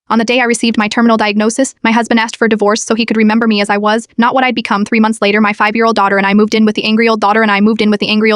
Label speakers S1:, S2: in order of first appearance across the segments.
S1: On the day I received my terminal diagnosis, my husband asked for a divorce so he could remember me as I was, not what I'd become. 3 months later, my 5-year-old daughter and I moved in with the angry old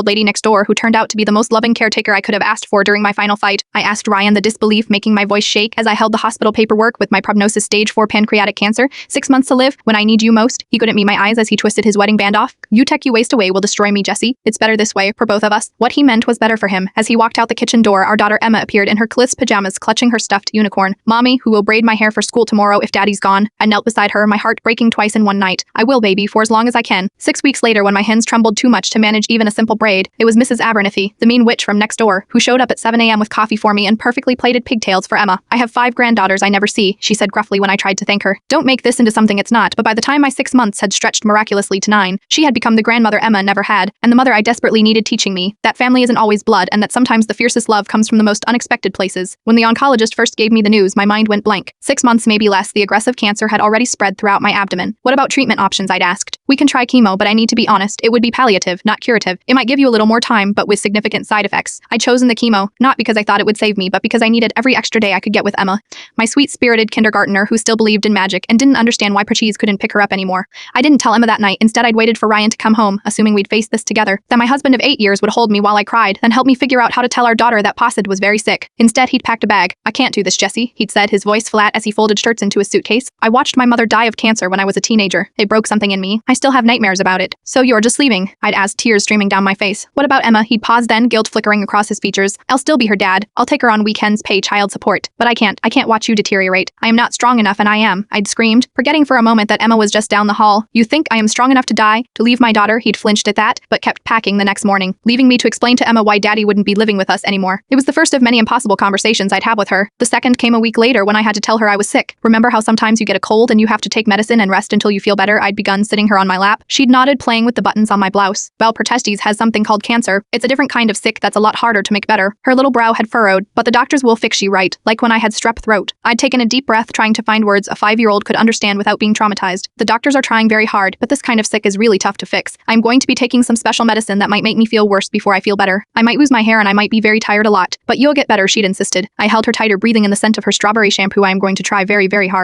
S1: lady next door, who turned out to be the most loving caretaker I could have asked for during my final fight. I asked Ryan, the disbelief making my voice shake as I held the hospital paperwork with my prognosis: stage 4 pancreatic cancer, 6 months to live. When I need you most. He couldn't meet my eyes as he twisted his wedding band off. You waste away will destroy me, Jesse. It's better this way, for both of us. What he meant was better for him. As he walked out the kitchen door, our daughter Emma appeared in her Cliff's pajamas, clutching her stuffed unicorn. Mommy, who will braid my hair for school tomorrow if Daddy's gone. I knelt beside her, my heart breaking twice in one night. I will, baby, for as long as I can. 6 weeks later, when my hands trembled too much to manage even a simple braid, it was Mrs. Abernathy, the mean witch from next door, who showed up at 7 a.m. with coffee for me and perfectly plaited pigtails for Emma. I have 5 granddaughters I never see, she said gruffly when I tried to thank her. Don't make this into something it's not, but by the time my 6 months had stretched miraculously to 9, she had become the grandmother Emma never had, and the mother I desperately needed, teaching me that family isn't always blood and that sometimes the fiercest love comes from the most unexpected places. When the oncologist first gave me the news, my mind went blank. 6 months, maybe less. The aggressive cancer had already spread throughout my abdomen. What about treatment options, I'd asked. We can try chemo, but I need to be honest, it would be palliative, not curative. It might give you a little more time, but with significant side effects. I'd chosen the chemo, not because I thought it would save me, but because I needed every extra day I could get with Emma, my sweet-spirited kindergartner who still believed in magic and didn't understand why Prachiz couldn't pick her up anymore. I didn't tell Emma that night. Instead, I'd waited for Ryan to come home, assuming we'd face this together. That my husband of 8 years would hold me while I cried, then help me figure out how to tell our daughter that Posid was very sick. Instead, he'd packed a bag. I can't do this, Jesse, he'd said, his voice flat as he folded shirts into his suitcase. I watched my mother die of cancer when I was a teenager. It broke something in me. I still have nightmares about it. So you're just leaving? I'd asked, tears streaming down my face. What about Emma? He'd paused, then, guilt flickering across his features. I'll still be her dad. I'll take her on weekends, pay child support. But I can't watch you deteriorate. I am not strong enough, and I am, I'd screamed, forgetting for a moment that Emma was just down the hall. You think I am strong enough to die? To leave my daughter? He'd flinched at that, but kept packing the next morning, leaving me to explain to Emma why Daddy wouldn't be living with us anymore. It was the first of many impossible conversations I'd have with her. The second came a week later when I had to tell her I was sick. Remember how sometimes you get a cold and you have to take medicine and rest until you feel better? I'd begun, sitting her on my lap. She'd nodded, playing with the buttons on my blouse. Well, Prachiz has something called cancer. It's a different kind of sick that's a lot harder to make better. Her little brow had furrowed, but the doctors will fix you, right? Like when I had strep throat. I'd taken a deep breath, trying to find words a 5-year-old could understand without being traumatized. The doctors are trying very hard, but this kind of sick is really tough to fix. I'm going to be taking some special medicine that might make me feel worse before I feel better. I might lose my hair and I might be very tired a lot, but you'll get better, she'd insisted. I held her tighter, breathing in the scent of her strawberry shampoo. I am going to try very, very hard.